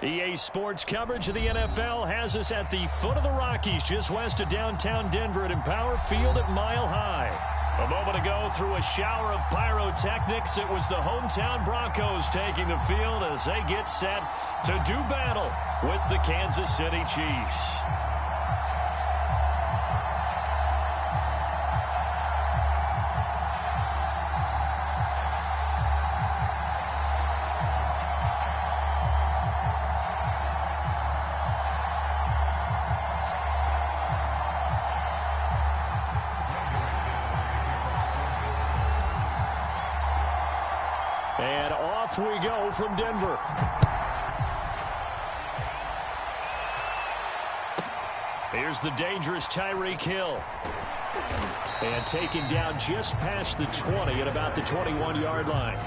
EA Sports coverage of the NFL has us at the foot of the Rockies, just west of downtown Denver at Empower Field at Mile High. A moment ago, through a shower of pyrotechnics, it was the hometown Broncos taking the field as they get set to do battle with the Kansas City Chiefs. And off we go from Denver. Here's the dangerous Tyreek Hill. And taken down just past the 20 at about the 21-yard line.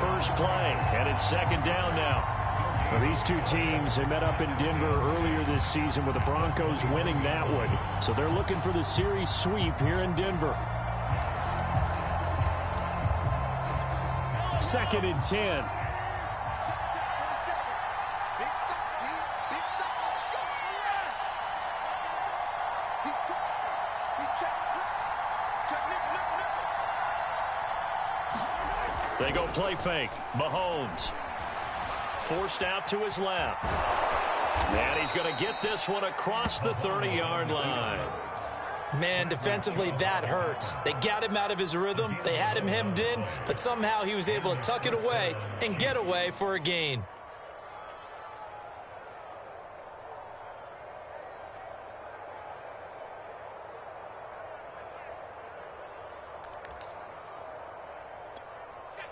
First play, and it's second down now. Well, these two teams, they met up in Denver earlier this season with the Broncos winning that one. So they're looking for the series sweep here in Denver. Second and 10. They go play fake. Mahomes forced out to his left. And he's going to get this one across the 30-yard line. Man, defensively, that hurts. They got him out of his rhythm. They had him hemmed in, but somehow he was able to tuck it away and get away for a gain.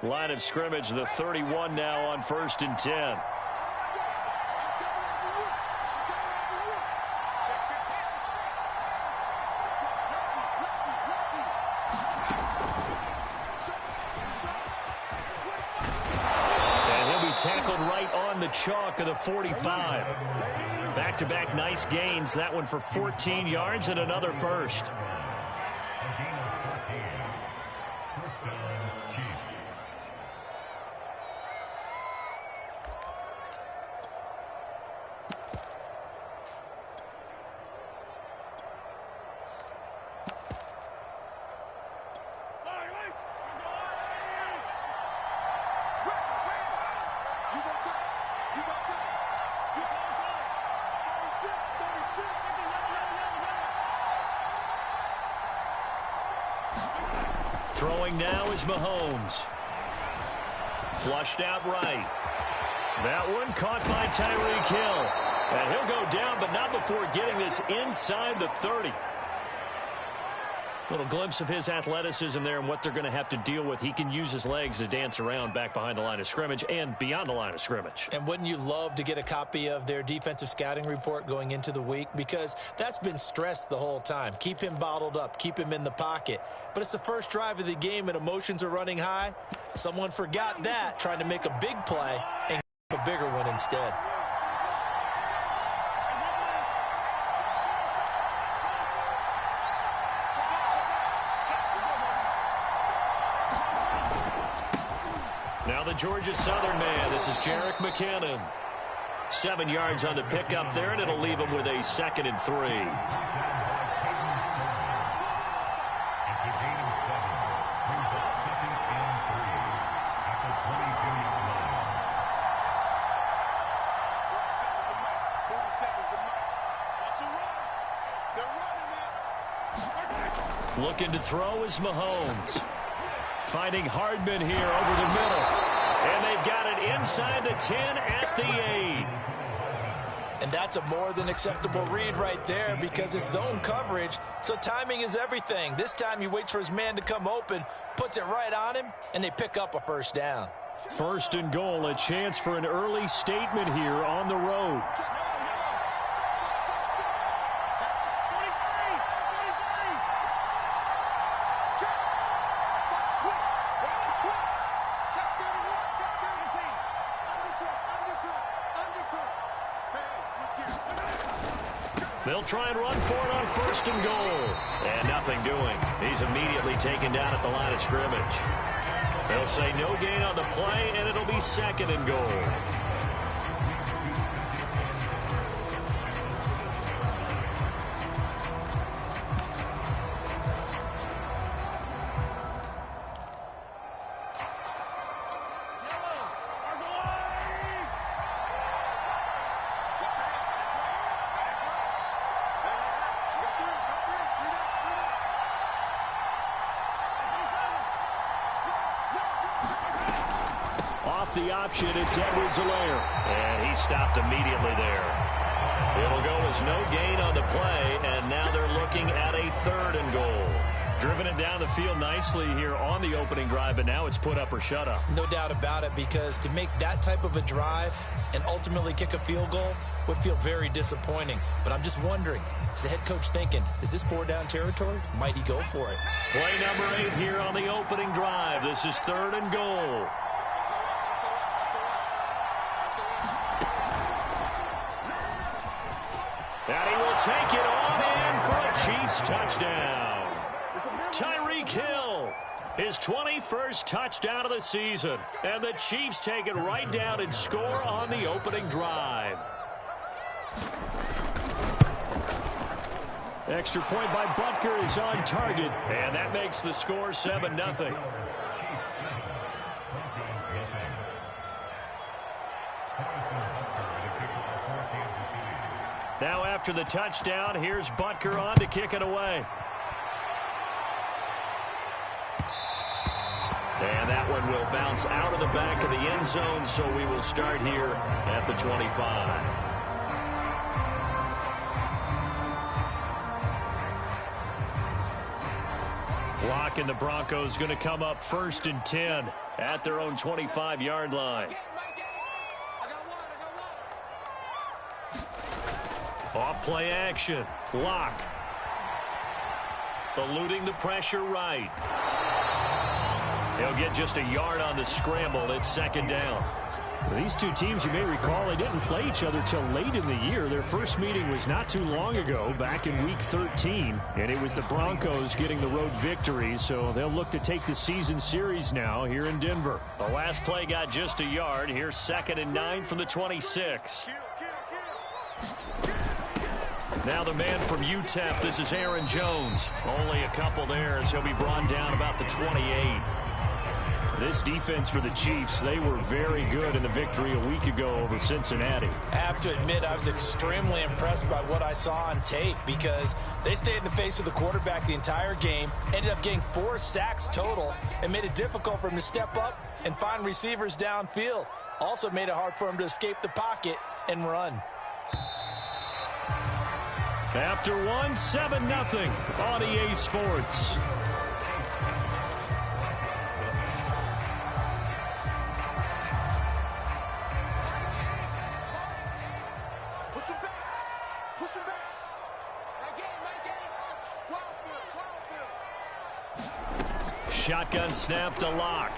Line of scrimmage, the 31 now on 1st and 10. And he'll be tackled right on the chalk of the 45. Back-to-back nice gains. That one for 14 yards and another first. Throwing now is Mahomes. Flushed out right. That one caught by Tyreek Hill. And he'll go down, but not before getting this inside the 30. Little glimpse of his athleticism there and what they're going to have to deal with. He can use his legs to dance around back behind the line of scrimmage and beyond the line of scrimmage. And wouldn't you love to get a copy of their defensive scouting report going into the week? Because that's been stressed the whole time. Keep him bottled up. Keep him in the pocket. But it's the first drive of the game and emotions are running high. Someone forgot that, trying to make a big play and a bigger one instead. Now the Georgia Southern man. This is Jerick McKinnon. 7 yards on the pickup there, and it'll leave him with a 2nd and 3. Looking to throw is Mahomes. Finding Hardman here over the middle. And they've got it inside the 10 at the 8. And that's a more than acceptable read right there because it's zone coverage, so timing is everything. This time he waits for his man to come open, puts it right on him, and they pick up a first down. First and goal, a chance for an early statement here on the road. They'll try and run for it on first and goal. And nothing doing. He's immediately taken down at the line of scrimmage. They'll say no gain on the play, and it'll be second and goal. The option, it's Edwards-Helaire. And he stopped immediately there. It'll go as no gain on the play, and now they're looking at a third and goal. Driven it down the field nicely here on the opening drive, and now it's put up or shut up. No doubt about it, because to make that type of a drive and ultimately kick a field goal would feel very disappointing. But I'm just wondering, is the head coach thinking, is this 4-down territory? Might he go for it? Play number 8 here on the opening drive. This is third and goal. And he will take it on in for a Chiefs touchdown. Tyreek Hill, his 21st touchdown of the season. And the Chiefs take it right down and score on the opening drive. Extra point by Butker is on target. And that makes the score 7-0. Now after the touchdown, here's Butker on to kick it away. And that one will bounce out of the back of the end zone, so we will start here at the 25. Lock and the Broncos going to come up first and 10 at their own 25-yard line. Off play action. Lock. Eluding the pressure right. He'll get just a yard on the scramble. It's second down. These two teams, you may recall, they didn't play each other till late in the year. Their first meeting was not too long ago, back in Week 13. And it was the Broncos getting the road victory, so they'll look to take the season series now here in Denver. The last play got just a yard. Here's second and 9 from the 26. Now the man from UTEP, this is Aaron Jones. Only a couple there as he'll be brought down about the 28. This defense for the Chiefs, they were very good in the victory a week ago over Cincinnati. I have to admit, I was extremely impressed by what I saw on tape because they stayed in the face of the quarterback the entire game, ended up getting 4 sacks total, and made it difficult for him to step up and find receivers downfield. Also made it hard for him to escape the pocket and run. After 7-0 on EA Sports. Push him back. Push him back. Shotgun snap to Lock.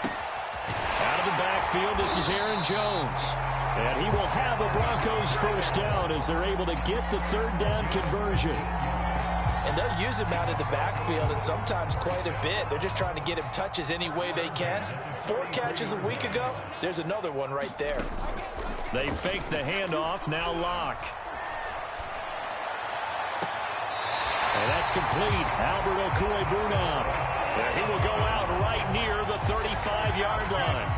Out of the backfield, this is Aaron Jones. And he will have a Broncos first down as they're able to get the third down conversion. And they'll use him out of the backfield, and sometimes quite a bit. They're just trying to get him touches any way they can. 4 catches a week ago. There's another one right there. They fake the handoff. Now Lock. And that's complete. Albert Okwuegbunam. He will go out right near the 35-yard line.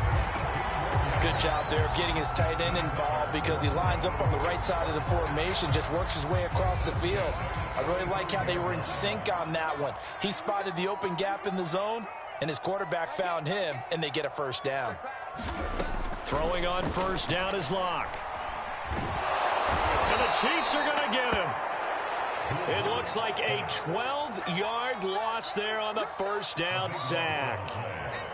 good job there of getting his tight end involved because he lines up on the right side of the formation, just works his way across the field. I really like how they were in sync on that one. He spotted the open gap in the zone, and his quarterback found him, and they get a first down. Throwing on first down is Locke. And the Chiefs are going to get him. It looks like a 12-yard loss there on the first down sack.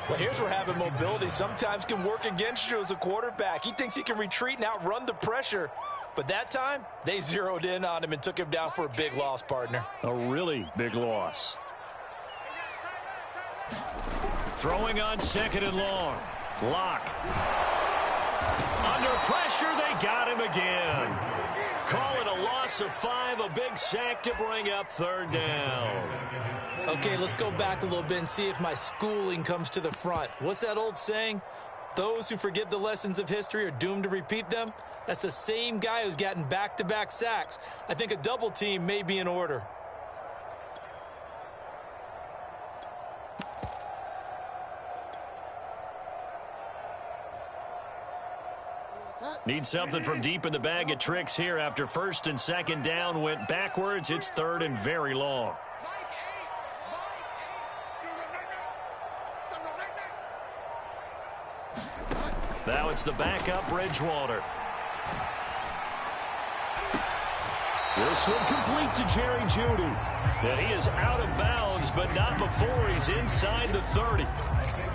Well, here's where having mobility sometimes can work against you as a quarterback. He thinks he can retreat and outrun the pressure. But that time, they zeroed in on him and took him down for a big loss, partner. A really big loss. Throwing on second and long. Locke. Under pressure, they got him again. Call it a loss of 5, a big sack to bring up third down. Okay, let's go back a little bit and see if my schooling comes to the front. What's that old saying? Those who forget the lessons of history are doomed to repeat them. That's the same guy who's gotten back-to-back sacks. I think a double team may be in order. Need something from deep in the bag of tricks here after first and second down went backwards. It's third and very long. Now it's the backup Bridgewater. This one complete to Jerry Jeudy. And he is out of bounds, but not before he's inside the 30.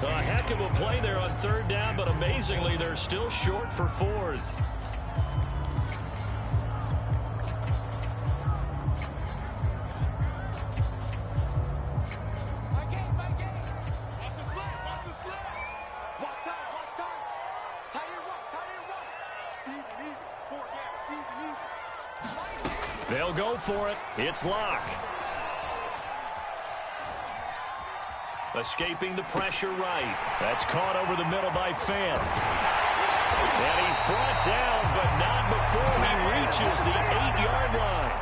A heck of a play there on third down, but amazingly, they're still short for fourth. They'll go for it. It's Locke. Escaping the pressure right. That's caught over the middle by Fan. And he's brought down, but not before he reaches the 8-yard line.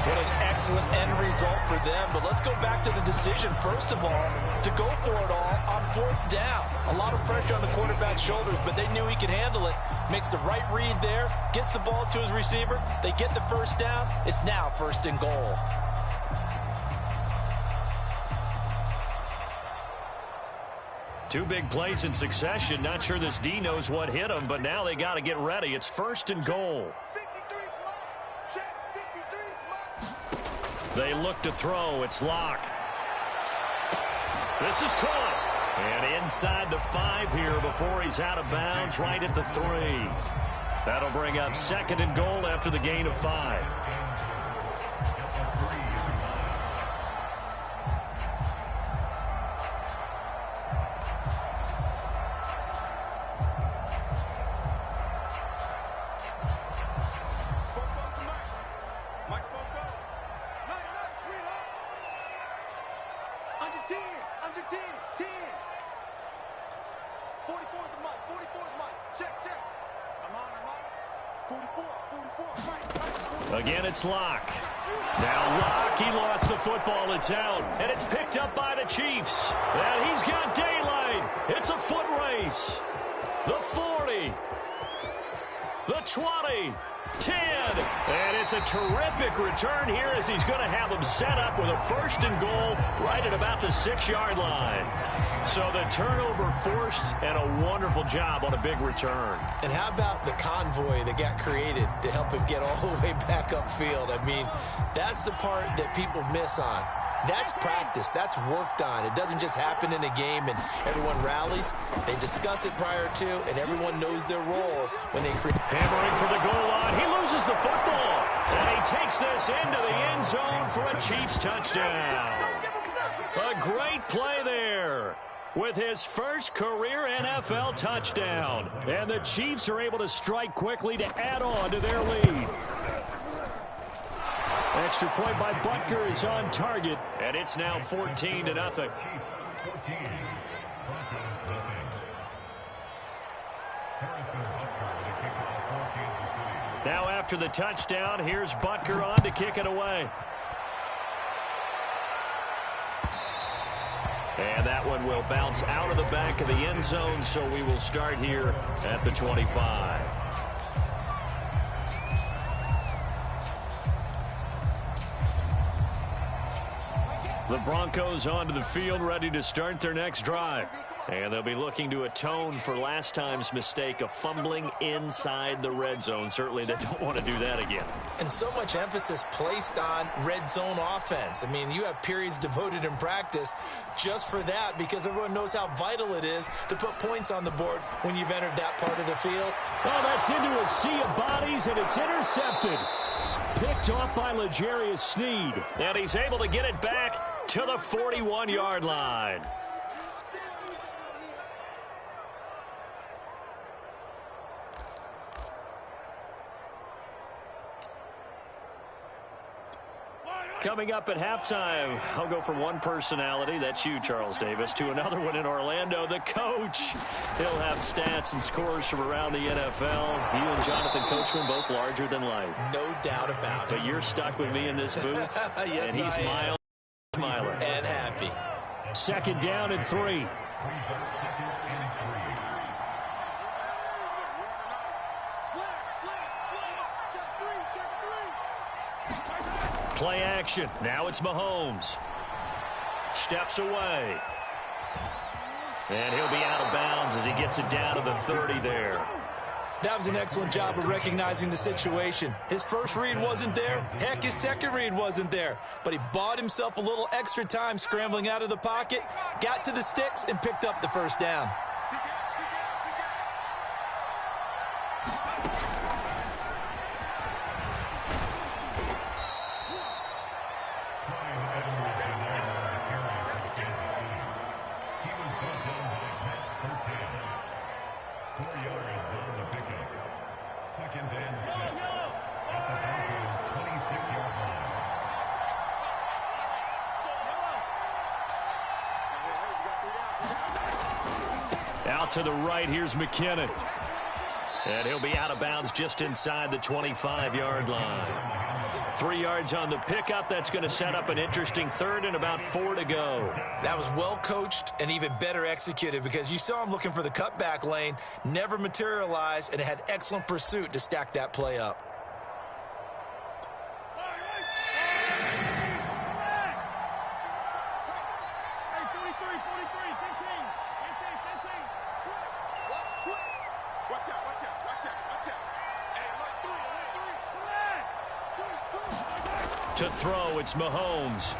What an excellent end result for them. But let's go back to the decision, first of all, to go for it all on fourth down. A lot of pressure on the quarterback's shoulders, but they knew he could handle it. Makes the right read there, gets the ball to his receiver. They get the first down. It's now first and goal. Two big plays in succession. Not sure this D knows what hit him, but now they got to get ready. It's first and goal. They look to throw. It's Locke. This is caught. And inside the 5 here before he's out of bounds, right at the 3. That'll bring up second and goal after the gain of 5. Again, it's Locke. Now Locke, he lost the football. It's out, and it's picked up by the Chiefs. And he's got daylight. It's a foot race. The 40. The 20. 10. And it's a terrific return here as he's going to have them set up with a first and goal right at about the 6-yard line. So the turnover forced and a wonderful job on a big return. And how about the convoy that got created to help him get all the way back upfield? I mean, that's the part that people miss on. That's practice. That's worked on. It doesn't just happen in a game and everyone rallies. They discuss it prior to, and everyone knows their role when they create. Hammering for the goal line. He loses the football. And he takes this into the end zone for a Chiefs touchdown. A great play there with his first career NFL touchdown. And the Chiefs are able to strike quickly to add on to their lead. Extra point by Butker is on target. And it's now 14-0. Now after the touchdown, here's Butker on to kick it away. And that one will bounce out of the back of the end zone, so we will start here at the 25. The Broncos onto the field, ready to start their next drive. And they'll be looking to atone for last time's mistake of fumbling inside the red zone. Certainly they don't want to do that again. And so much emphasis placed on red zone offense. I mean, you have periods devoted in practice just for that, because everyone knows how vital it is to put points on the board when you've entered that part of the field. Oh, that's into a sea of bodies, and it's intercepted. Picked off by L'Jarius Sneed. And he's able to get it back to the 41-yard line. Coming up at halftime, I'll go from one personality, that's you, Charles Davis, to another one in Orlando, the coach. He'll have stats and scores from around the NFL. You and Jonathan Coachman, both larger than life. No doubt about it. But you're stuck with me in this booth, yes, and he's smiling. And happy. 2nd down and 3. Play action. Now it's Mahomes. Steps away. And he'll be out of bounds as he gets it down to the 30 there. That was an excellent job of recognizing the situation. His first read wasn't there. Heck, his second read wasn't there. But he bought himself a little extra time scrambling out of the pocket, got to the sticks, and picked up the first down. Out to the right, here's McKinnon. And he'll be out of bounds just inside the 25-yard line. 3 yards on the pickup. That's going to set up an interesting third and about 4 to go. That was well coached and even better executed, because you saw him looking for the cutback lane, never materialized, and had excellent pursuit to stack that play up. To throw, it's Mahomes.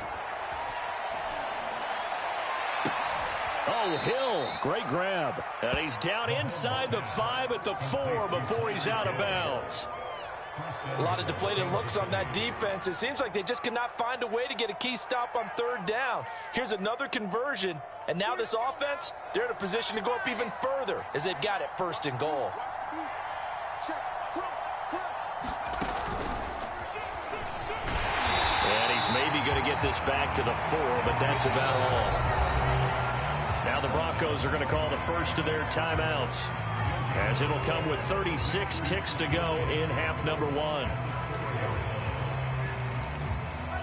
Oh, Hill. Great grab. And he's down inside the 5 at the 4 before he's out of bounds. A lot of deflated looks on that defense. It seems like they just cannot find a way to get a key stop on 3rd down. Here's another conversion, and now this offense, they're in a position to go up even further as they've got it 1st and goal. And he's maybe going to get this back to the 4, but that's about all. Now the Broncos are going to call the first of their timeouts, as it'll come with 36 ticks to go in half number 1.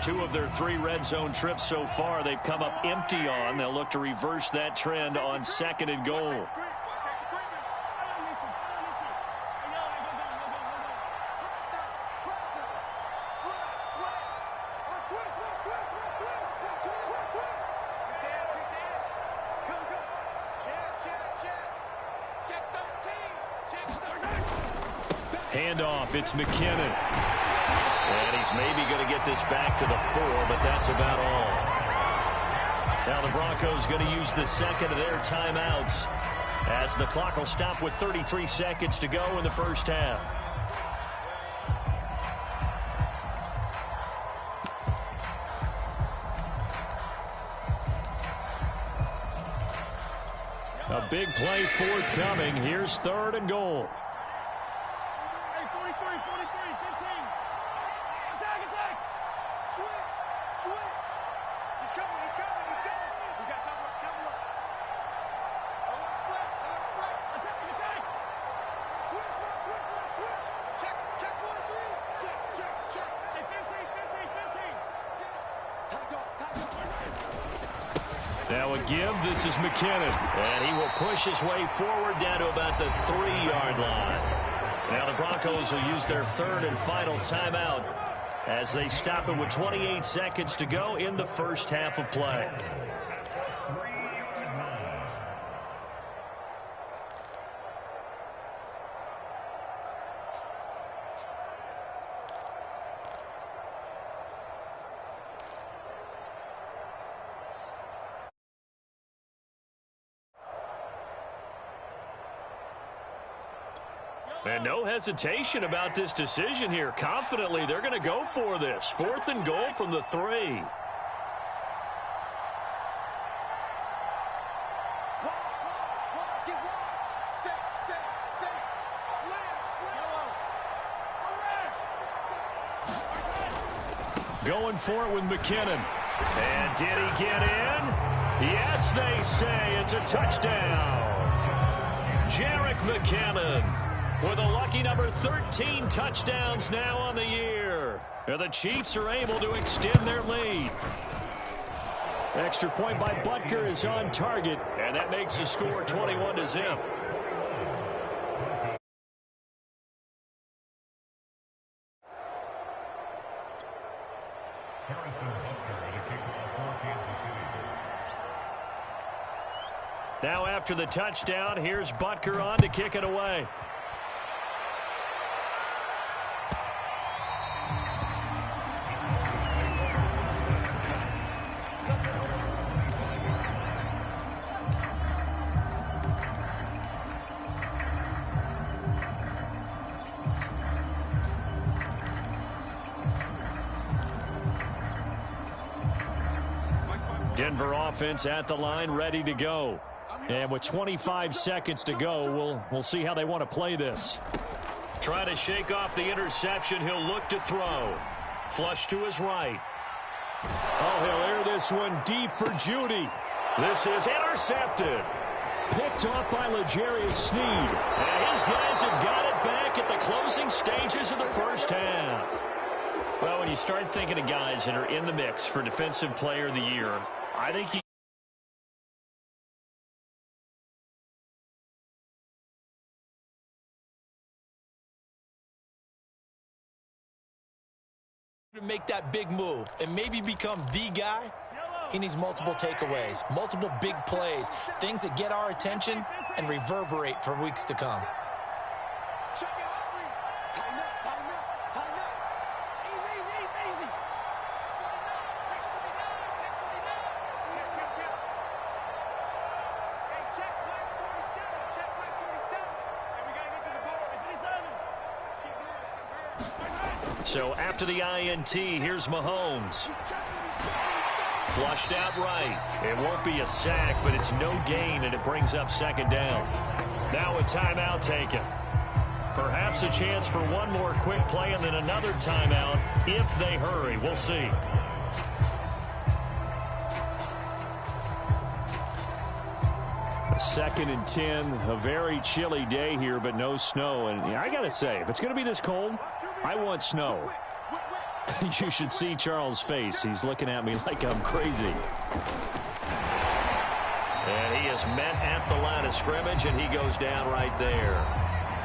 2 of their 3 red zone trips so far they've come up empty on. They'll look to reverse that trend on 2nd and goal. Handoff, it's McKinnon. And he's maybe going to get this back to the 4, but that's about all. Now the Broncos going to use the 2nd of their timeouts, as the clock will stop with 33 seconds to go in the first half. A big play forthcoming. Here's 3rd and goal. Now a give. This is McKinnon. And he will push his way forward down to about the 3-yard line. Now the Broncos will use their third and final timeout as they stop it with 28 seconds to go in the first half of play. And no hesitation about this decision here. Confidently, they're going to go for this. 4th and goal from the 3. Going for it with McKinnon. And did he get in? Yes, they say it's a touchdown. Jerick McKinnon with a lucky number 13 touchdowns now on the year. And the Chiefs are able to extend their lead. Extra point by Butker is on target, and that makes the score 21-0. Now after the touchdown, here's Butker on to kick it away. Denver offense at the line, ready to go. And with 25 seconds to go, we'll see how they want to play this. Trying to shake off the interception. He'll look to throw. Flush to his right. Oh, he'll air this one deep for Judy. This is intercepted. Picked off by L'Jarius Sneed. And his guys have got it back at the closing stages of the first half. Well, when you start thinking of guys that are in the mix for Defensive Player of the Year, I think you to make that big move and maybe become the guy. He needs multiple takeaways, multiple big plays, things that get our attention and reverberate for weeks to come. So after the INT, here's Mahomes. Flushed out right. It won't be a sack, but it's no gain, and it brings up second down. Now a timeout taken. Perhaps a chance for one more quick play and then another timeout if they hurry. We'll see. Second and 10, a very chilly day here, but no snow. And I got to say, if it's going to be this cold, I want snow. You should see Charles' face. He's looking at me like I'm crazy. And he is met at the line of scrimmage, and he goes down right there.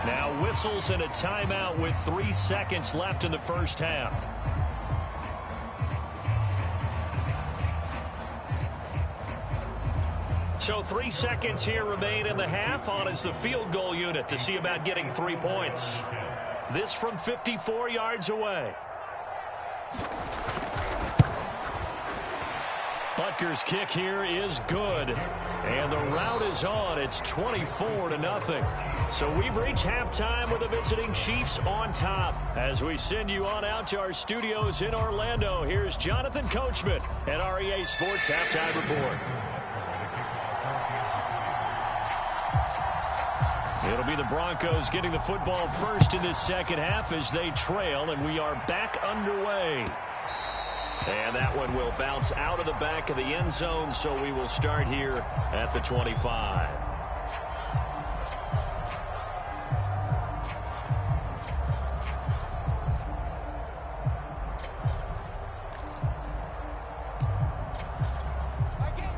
Now whistles and a timeout with 3 seconds left in the first half. So 3 seconds here remain in the half. On is the field goal unit to see about getting 3 points. This from 54 yards away. Butker's kick here is good. And the route is on. It's 24-0. So we've reached halftime with the visiting Chiefs on top. As we send you on out to our studios in Orlando, here's Jonathan Coachman at REA Sports Halftime Report. It'll be the Broncos getting the football first in this second half as they trail, and we are back underway. And that one will bounce out of the back of the end zone, so we will start here at the 25.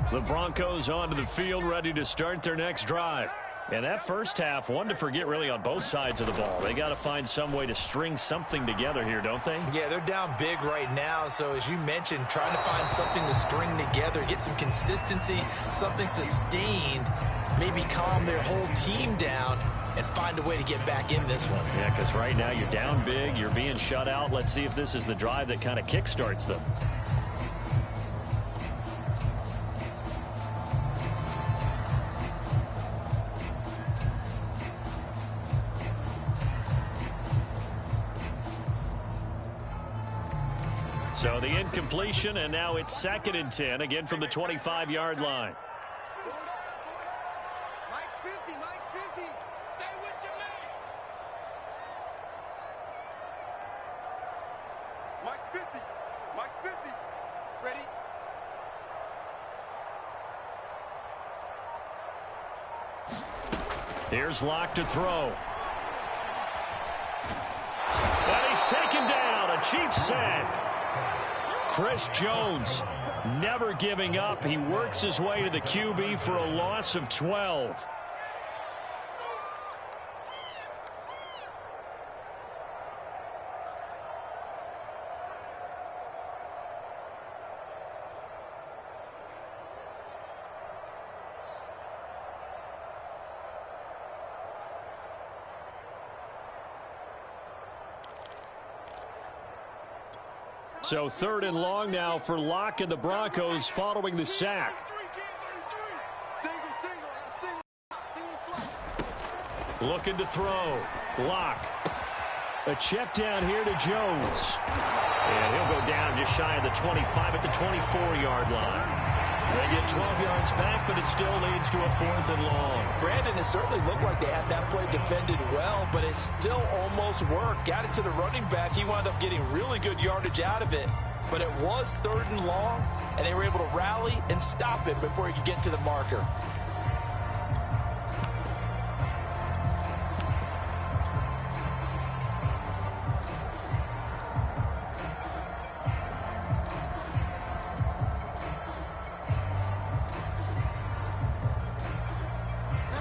The Broncos onto the field, ready to start their next drive. And that first half, one to forget really on both sides of the ball. They got to find some way to string something together here, don't they? Yeah, they're down big right now. So as you mentioned, trying to find something to string together, get some consistency, something sustained, maybe calm their whole team down and find a way to get back in this one. Yeah, because right now you're down big, you're being shut out. Let's see if this is the drive that kind of kickstarts them. So the incompletion, and now it's 2nd and 10, again from the 25-yard line. Mike's 50, Mike's 50. Stay with your man. Mike's 50, Mike's 50. Ready? Here's Locke to throw. And he's taken down, a Cheifs sack. Chris Jones never giving up. He works his way to the QB for a loss of 12. So 3rd and long now for Locke and the Broncos following the sack. Looking to throw. Locke. A check down here to Jones. And he'll go down just shy of the 25 at the 24-yard line. They get 12 yards back, but it still leads to a 4th and long. Brandon, it certainly looked like they had that play defended well, but it still almost worked. Got it to the running back. He wound up getting really good yardage out of it, but it was 3rd and long, and they were able to rally and stop it before he could get to the marker.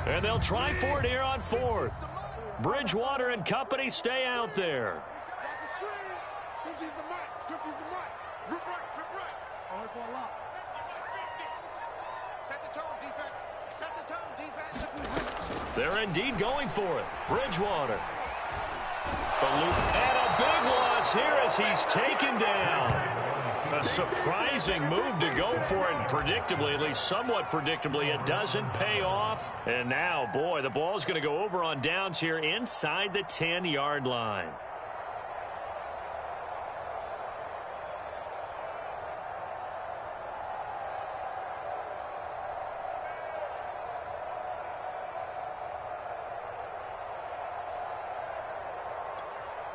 And they'll try for it here on 4th. Bridgewater and company stay out there. Watch the screen. 50's the mic. 50's the mic. Rip right, rip right. All right, ball out. Set the tone, defense. Set the tone, defense. They're indeed going for it. Bridgewater. And a big loss here as he's taken down. A surprising move to go for it, and predictably, at least somewhat predictably, it doesn't pay off. And now, boy, the ball's going to go over on downs here inside the 10-yard line.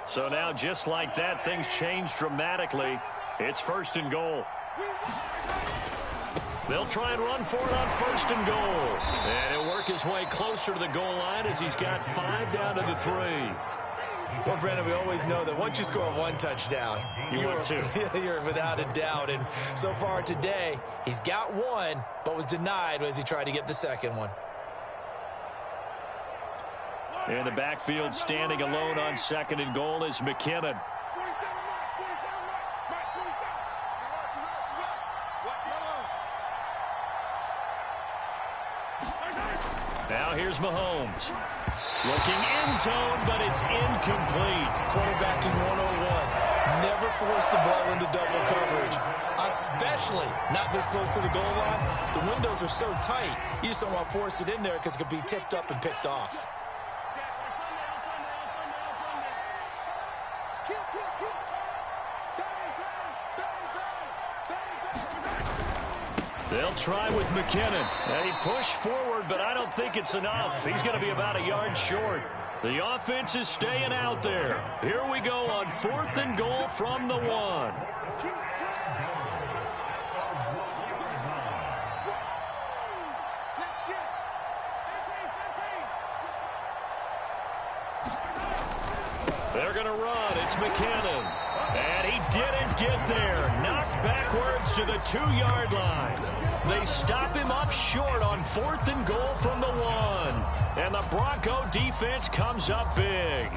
So now, just like that, things change dramatically. It's 1st and goal. They'll try and run for it on 1st and goal. And he'll work his way closer to the goal line as he's got 5 down to the 3. Well, Brandon, we always know that once you score 1 touchdown, you're without a doubt. And so far today, he's got 1, but was denied as he tried to get the 2nd one. In the backfield, standing alone on 2nd and goal is McKinnon. Now here's Mahomes. Looking end zone, but it's incomplete. Quarterbacking 101. Never force the ball into double coverage, especially not this close to the goal line. The windows are so tight, you just don't want to force it in there because it could be tipped up and picked off. They'll try with McKinnon. And he pushed forward, but I don't think it's enough. He's going to be about a yard short. The offense is staying out there. Here we go on 4th and goal from the 1. They're going to run. It's McKinnon. And he didn't get there. Knocked backwards to the 2-yard line. They they stop him up short on 4th and goal from the 1. And the Bronco defense comes up big.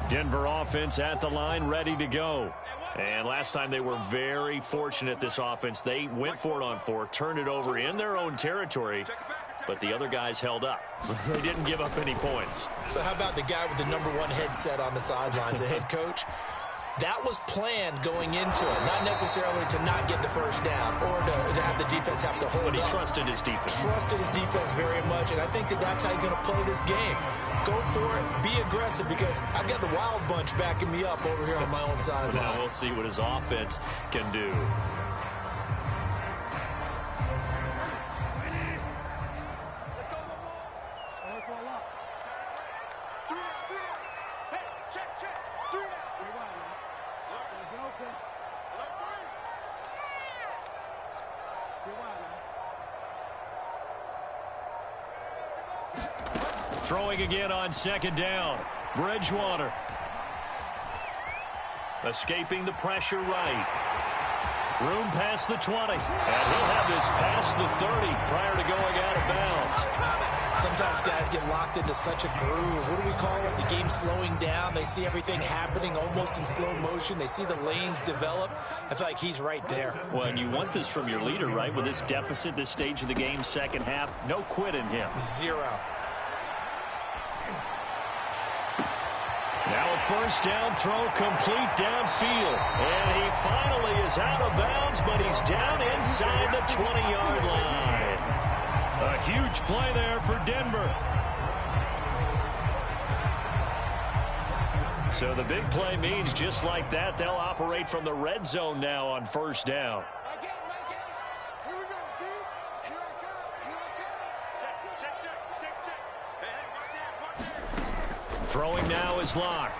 Denver offense at the line, ready to go. And last time they were very fortunate, this offense. They went for it on 4, turned it over in their own territory, but the other guys held up. They didn't give up any points. So how about the guy with the #1 headset on the sidelines, the head coach? That was planned going into it, not necessarily to not get the first down or to have the defense have to hold up. But he trusted his defense. Trusted his defense very much, and I think that's how he's going to play this game. Go for it, be aggressive, because I've got the wild bunch backing me up over here on my own sideline. Now we'll see what his offense can do. Throwing again on 2nd down. Bridgewater. Escaping the pressure right. Room past the 20. And he'll have this past the 30 prior to going out of bounds. Sometimes guys get locked into such a groove. What do we call it? The game slowing down. They see everything happening almost in slow motion. They see the lanes develop. I feel like he's right there. Well, and you want this from your leader, right? With this deficit, this stage of the game, second half, no quit in him. 0. Now a 1st down throw complete downfield. And he finally is out of bounds, but he's down inside the 20-yard line. A huge play there for Denver. So the big play means just like that, they'll operate from the red zone now on 1st down. Throwing now is Locke.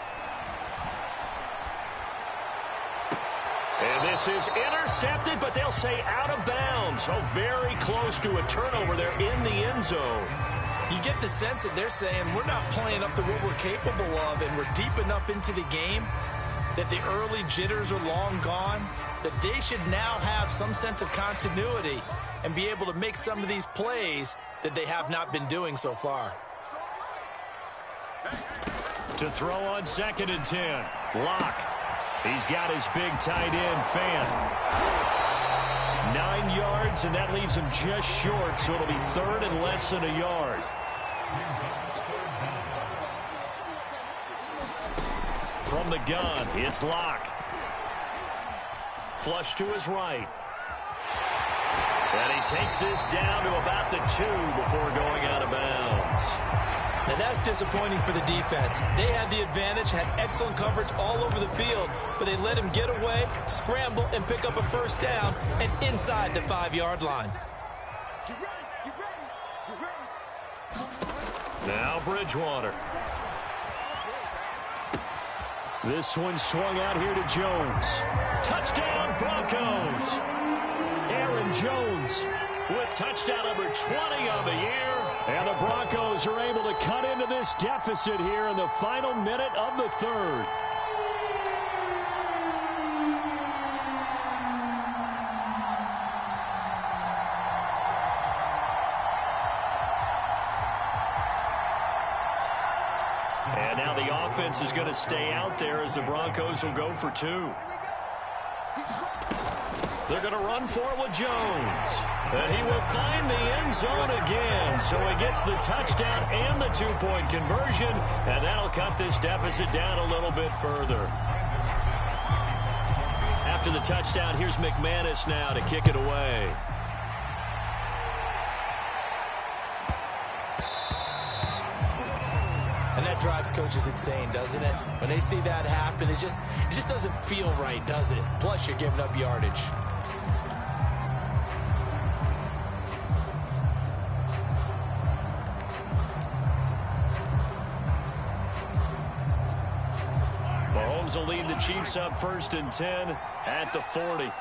And this is intercepted, but they'll say out of bounds. So very close to a turnover there in the end zone. You get the sense that they're saying we're not playing up to what we're capable of, and we're deep enough into the game that the early jitters are long gone, that they should now have some sense of continuity and be able to make some of these plays that they have not been doing so far. To throw on 2nd and 10. Locke. He's got his big tight end, Fan. 9 yards, and that leaves him just short, so it'll be 3rd and less than a yard. From the gun, it's Locke. Flush to his right. And he takes this down to about the 2 before going out of bounds. Now that's disappointing for the defense. They had the advantage, had excellent coverage all over the field, but they let him get away, scramble, and pick up a 1st down, and inside the 5-yard line. Now Bridgewater. This one swung out here to Jones. Touchdown, Broncos. Aaron Jones with touchdown number 20 on the year. And the Broncos are able to cut into this deficit here in the final minute of the 3rd. And now the offense is going to stay out there as the Broncos will go for 2. They're going to run for it with Jones. And he will find the end zone again. So he gets the touchdown and the 2-point conversion. And that'll cut this deficit down a little bit further. After the touchdown, here's McManus now to kick it away. And that drives coaches insane, doesn't it? When they see that happen, it just doesn't feel right, does it? Plus, you're giving up yardage. Mahomes will lead the Chiefs up 1st and 10 at the 40.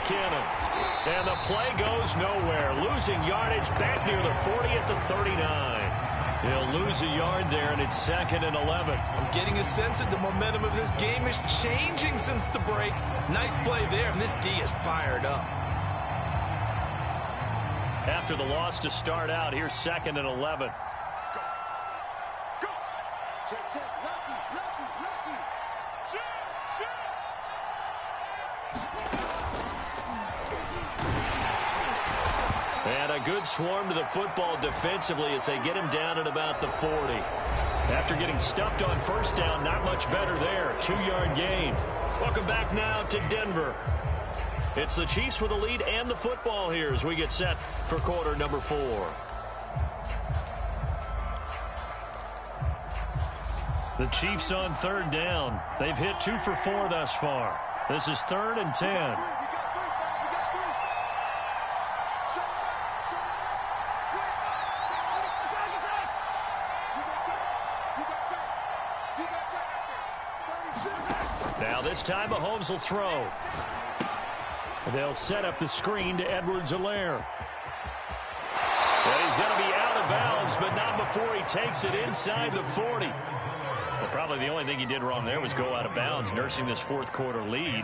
McKinnon. And the play goes nowhere. Losing yardage back near the 40 at the 39. He'll lose a yard there, and it's 2nd and 11. I'm getting a sense that the momentum of this game is changing since the break. Nice play there, and this D is fired up. After the loss to start out, here's 2nd and 11. Go. Check. Lucky. Shoot. And a good swarm to the football defensively as they get him down at about the 40. After getting stuffed on first down, not much better there. 2-yard gain. Welcome back now to Denver. It's the Chiefs with the lead and the football here as we get set for quarter number 4. The Chiefs on 3rd down. They've hit 2 for 4 thus far. This is 3rd and 10. Now this time Mahomes will throw. They'll set up the screen to Edwards-Helaire. Well, he's going to be out of bounds, but not before he takes it inside the 40. Well, probably the only thing he did wrong there was go out of bounds, nursing this 4th quarter lead.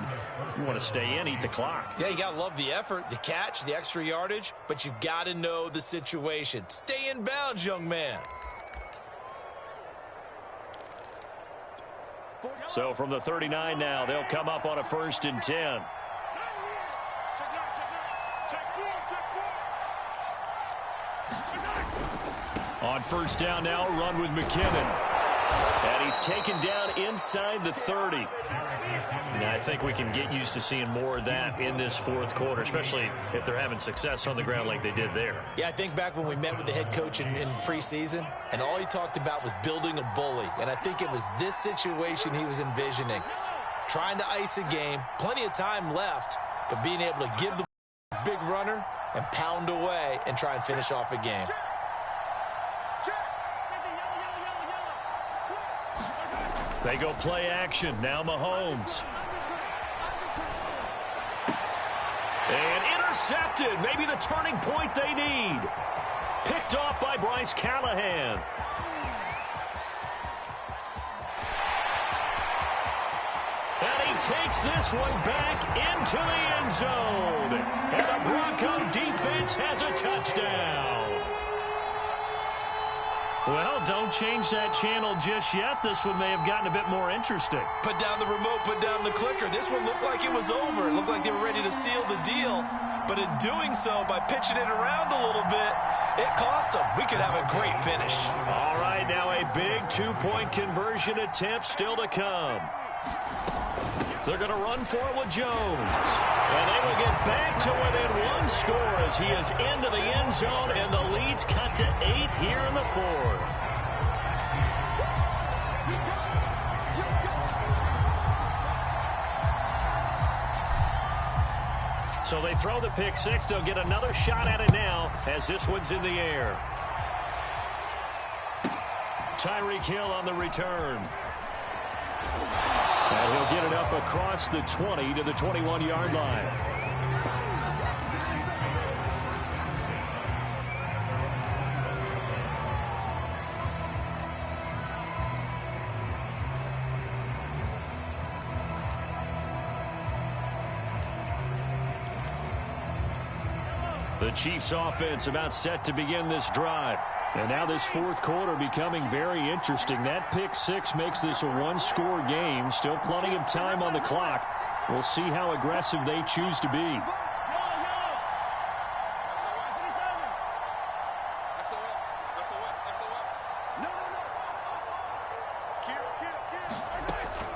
You want to stay in, eat the clock. Yeah, you got to love the effort, the catch, the extra yardage, but you got to know the situation. Stay in bounds, young man. So from the 39 now, they'll come up on a 1st and 10. On 1st down now, a run with McKinnon. And he's taken down inside the 30. Now, I think we can get used to seeing more of that in this 4th quarter, especially if they're having success on the ground like they did there. Yeah, I think back when we met with the head coach in preseason, and all he talked about was building a bully. And I think it was this situation he was envisioning. Trying to ice a game, plenty of time left, but being able to give the big runner and pound away and try and finish off a game. They go play action. Now Mahomes. And intercepted. Maybe the turning point they need. Picked off by Bryce Callahan. And he takes this one back into the end zone. And the Bronco defense has a touchdown. Well, don't change that channel just yet. This one may have gotten a bit more interesting. Put down the remote, put down the clicker. This one looked like it was over. It looked like they were ready to seal the deal. But in doing so, by pitching it around a little bit, it cost them. We could have a great finish. All right, now a big 2-point conversion attempt still to come. They're going to run for it with Jones. And they will get back to within 1 score as he is into the end zone, and the lead's cut to 8 here in the 4th. So they throw the pick 6. They'll get another shot at it now as this one's in the air. Tyreek Hill on the return. And he'll get it up across the 20 to the 21-yard line. The Chiefs offense about set to begin this drive. And now this 4th quarter becoming very interesting. That pick 6 makes this a 1-score game. Still plenty of time on the clock. We'll see how aggressive they choose to be.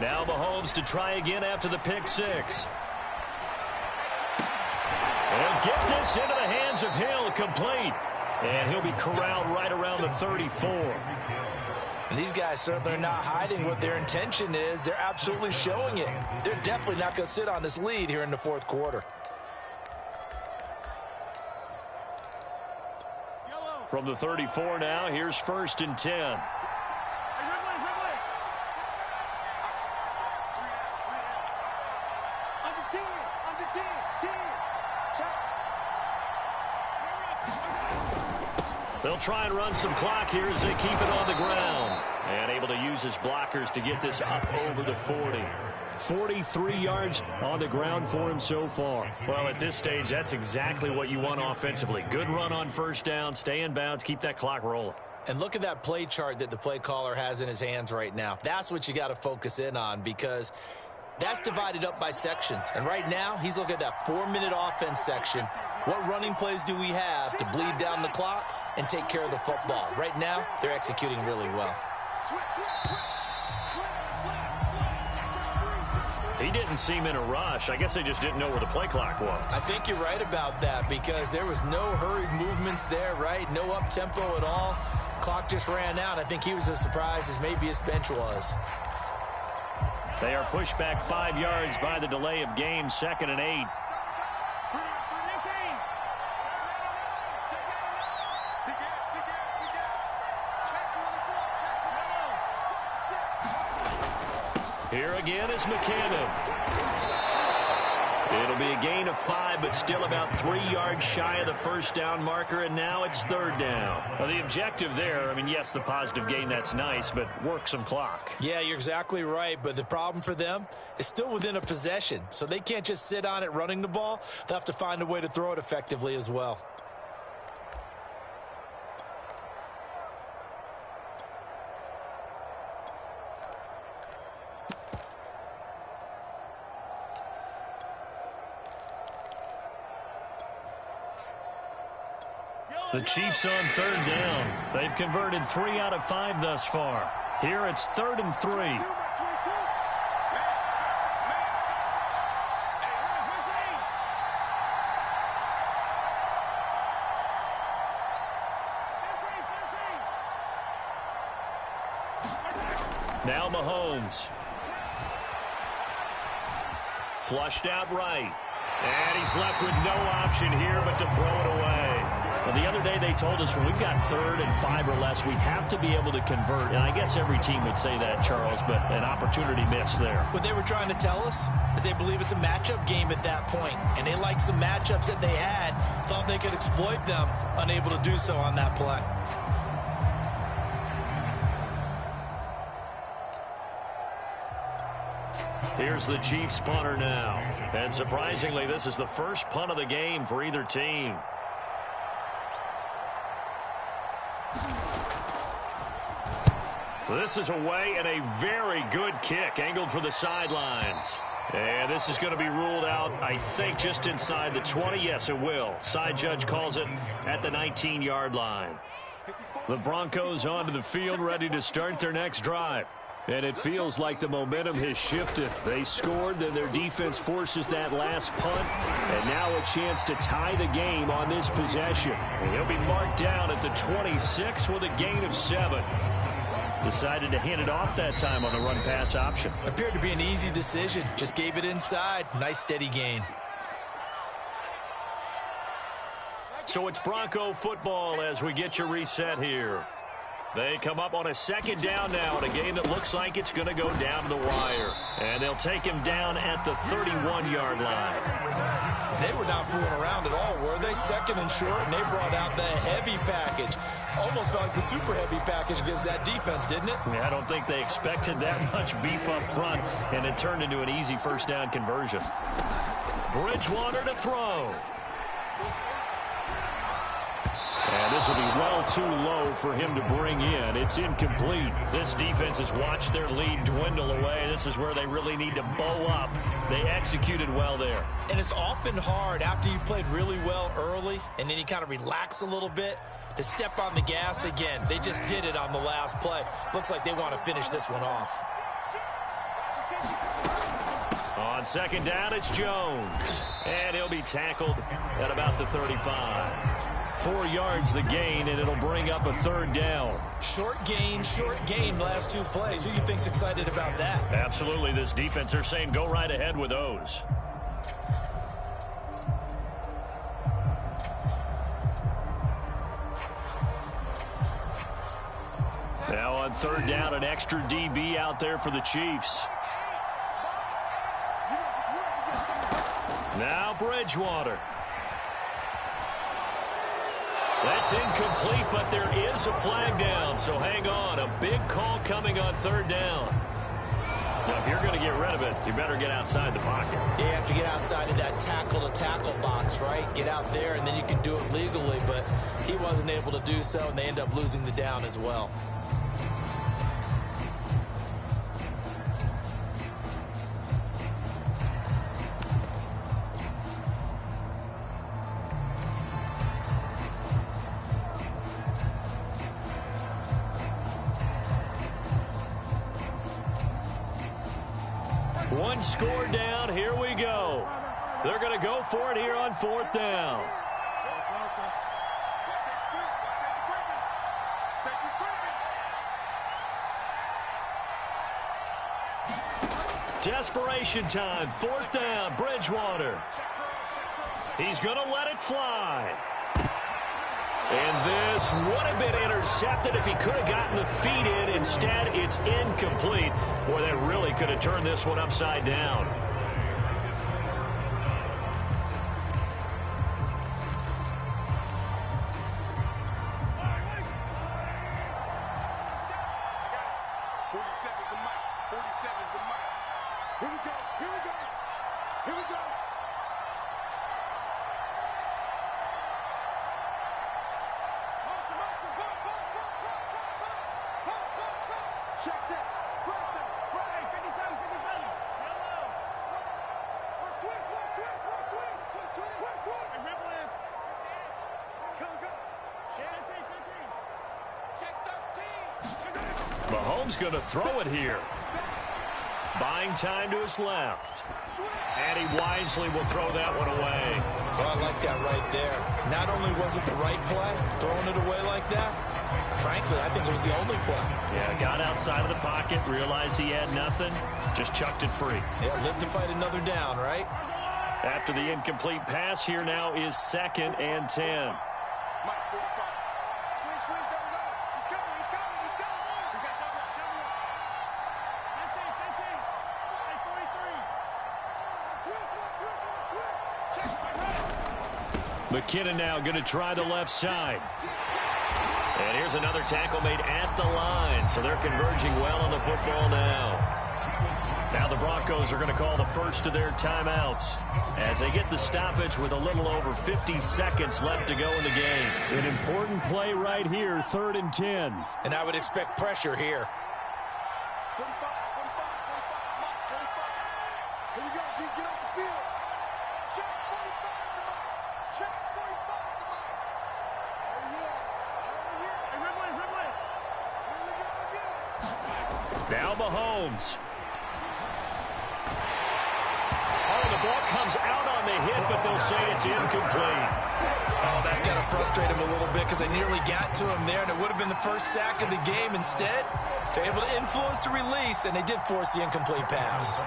Now Mahomes to try again after the pick 6. And get this into the hands of Hill, complete. And he'll be corralled right around the 34. And these guys certainly are not hiding what their intention is. They're absolutely showing it. They're definitely not going to sit on this lead here in the 4th quarter. From the 34 now, here's 1st and 10. They'll try and run some clock here as they keep it on the ground. And able to use his blockers to get this up over the 40. 43 yards on the ground for him so far. Well, at this stage, that's exactly what you want offensively. Good run on first down, stay in bounds, keep that clock rolling. And look at that play chart that the play caller has in his hands right now. That's what you got to focus in on, because that's divided up by sections. And right now, he's looking at that 4-minute offense section. What running plays do we have to bleed down the clock and take care of the football? Right now, they're executing really well. He didn't seem in a rush. I guess they just didn't know where the play clock was. I think you're right about that, because there was no hurried movements there, right? No up-tempo at all. Clock just ran out. I think he was as surprised as maybe his bench was. They are pushed back 5 yards by the delay of game, 2nd and 8. Here again is McCannon. It'll be a gain of 5, but still about 3 yards shy of the first down marker, and now it's 3rd down. Well, the objective there, I mean, yes, the positive gain, that's nice, but work some clock. Yeah, you're exactly right, but the problem for them is still within a possession, so they can't just sit on it running the ball. They'll have to find a way to throw it effectively as well. The Chiefs on 3rd down. They've converted 3 out of 5 thus far. Here it's 3rd and 3. Now Mahomes. Flushed out right. And he's left with no option here but to throw it away. Well, the other day they told us when we've got 3rd and 5 or less, we have to be able to convert. And I guess every team would say that, Charles, but an opportunity missed there. What they were trying to tell us is they believe it's a matchup game at that point, and they liked some matchups that they had, thought they could exploit them, unable to do so on that play. Here's the Chiefs punter now. And surprisingly, this is the first punt of the game for either team. This is away, and a very good kick angled for the sidelines. And this is going to be ruled out, I think, just inside the 20. Yes, it will. Side judge calls it at the 19-yard line. The Broncos onto the field, ready to start their next drive. And it feels like the momentum has shifted. They scored, then their defense forces that last punt. And now a chance to tie the game on this possession. And he'll be marked down at the 26 with a gain of 7. Decided to hand it off that time on the run-pass option. Appeared to be an easy decision. Just gave it inside. Nice steady gain. So it's Bronco football as we get you reset here. They come up on a 2nd down now in a game that looks like it's going to go down to the wire. And they'll take him down at the 31-yard line. They were not fooling around at all, were they? 2nd and short, and they brought out the heavy package. Almost felt like the super heavy package against that defense, didn't it? Yeah, I don't think they expected that much beef up front, and it turned into an easy first down conversion. Bridgewater to throw. And this will be well too low for him to bring in. It's incomplete. This defense has watched their lead dwindle away. This is where they really need to bow up. They executed well there. And it's often hard after you've played really well early and then you kind of relax a little bit to step on the gas again. They just did it on the last play. Looks like they want to finish this one off. On 2nd down, it's Jones. And he'll be tackled at about the 35. 4 yards the gain, and it'll bring up a 3rd down. Short gain, last 2 plays. Who do you think's excited about that? Absolutely. This defense, they're saying go right ahead with those. Now on 3rd down, an extra DB out there for the Chiefs. Now Bridgewater. That's incomplete, but there is a flag down, so hang on. A big call coming on third down. Now, if you're going to get rid of it, you better get outside the pocket. You have to get outside of that tackle-to-tackle box, right? Get out there, and then you can do it legally, but he wasn't able to do so, and they end up losing the down as well. One score down. Here we go. They're going to go for it here on fourth down. Desperation time. Fourth down. Bridgewater. He's going to let it fly. And this would have been intercepted if he could have gotten the feet in. Instead, it's incomplete. Boy, they really could have turned this one upside down. Mahomes going to throw it here. Buying time to his left. And he wisely will throw that one away. Well, I like that right there. Not only was it the right play, throwing it away like that, frankly, I think it was the only play. Yeah, got outside of the pocket, realized he had nothing, just chucked it free. Yeah, live to fight another down, right? After the incomplete pass, here now is 2nd and 10. McKinnon now going to try the left side. And here's another tackle made at the line. So they're converging well on the football now. Now the Broncos are going to call the first of their timeouts as they get the stoppage with a little over 50 seconds left to go in the game. An important play right here, 3rd and 10. And I would expect pressure here. Now Mahomes. Oh, the ball comes out on the hit, but they'll say it's incomplete. Oh, that's got to frustrate him a little bit because they nearly got to him there, and it would have been the first sack of the game. Instead, they're able to influence the release, and they did force the incomplete pass.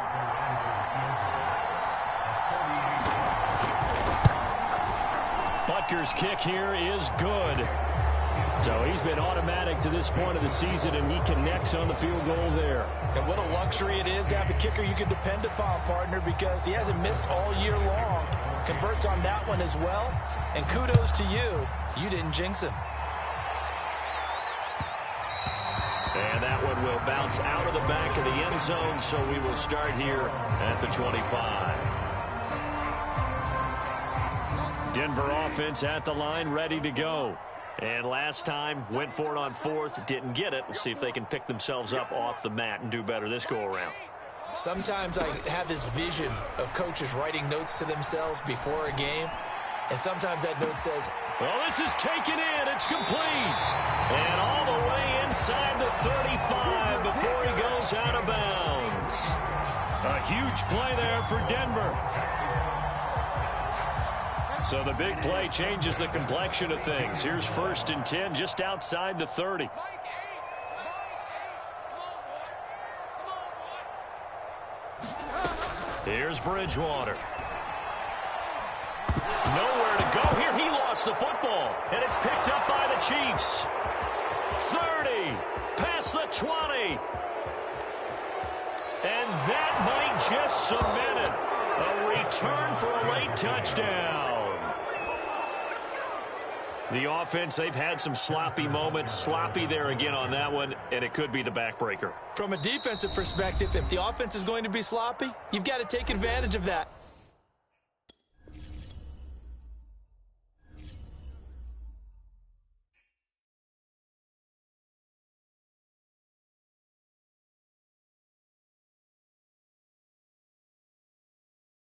Butker's kick here is good. So he's been automatic to this point of the season, and he connects on the field goal there. And what a luxury it is to have a kicker you can depend upon, partner, because he hasn't missed all year long. Converts on that one as well. And kudos to you. You didn't jinx him. And that one will bounce out of the back of the end zone, so we will start here at the 25. Denver offense at the line, ready to go. And last time, went for it on 4th, didn't get it. We'll see if they can pick themselves up off the mat and do better this go-around. Sometimes I have this vision of coaches writing notes to themselves before a game, and sometimes that note says, well, this is taken in. It's complete. And all the way inside the 35 before he goes out of bounds. A huge play there for Denver. So the big play changes the complexion of things. Here's 1st and 10 just outside the 30. Here's Bridgewater. Nowhere to go here. He lost the football, and it's picked up by the Cheifs. 30, past the 20. And that might just cement it. A return for a late touchdown. The offense, they've had some sloppy moments. Sloppy there again on that one, and it could be the backbreaker. From a defensive perspective, if the offense is going to be sloppy, you've got to take advantage of that.